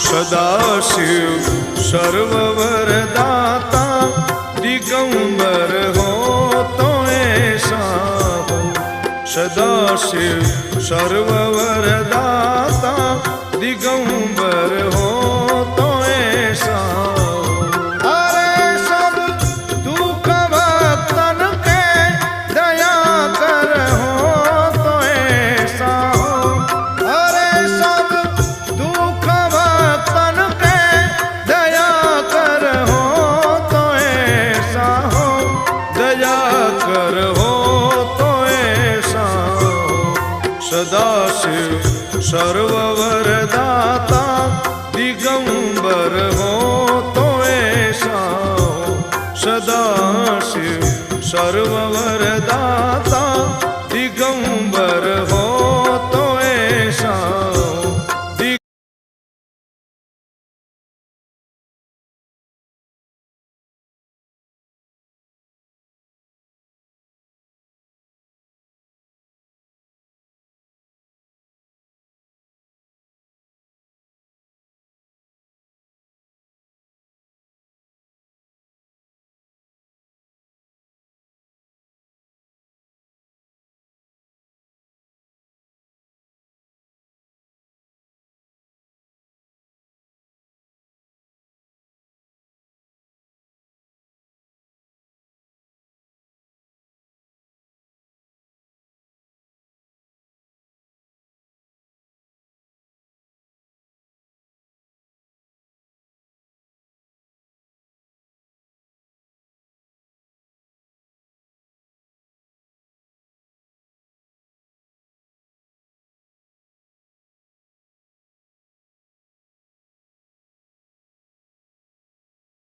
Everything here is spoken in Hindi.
सदाशिव सर्ववरदाता दिगंबर हो तो ऐसा हो। सदाशिव सर्ववरदाता दिगंबर हो तो ऐसा हो। अरे सब दुख भक्तन के दया कर हो तो ऐसा हो। अरे सब दुख भक्तन के दया कर हो तो ऐसा हो। दया कर हो तो ऐसा हो। सदाशिव सर्ववरदाता दिगंबर हो तो ऐसा हो। सदाशिव सर्ववरदाता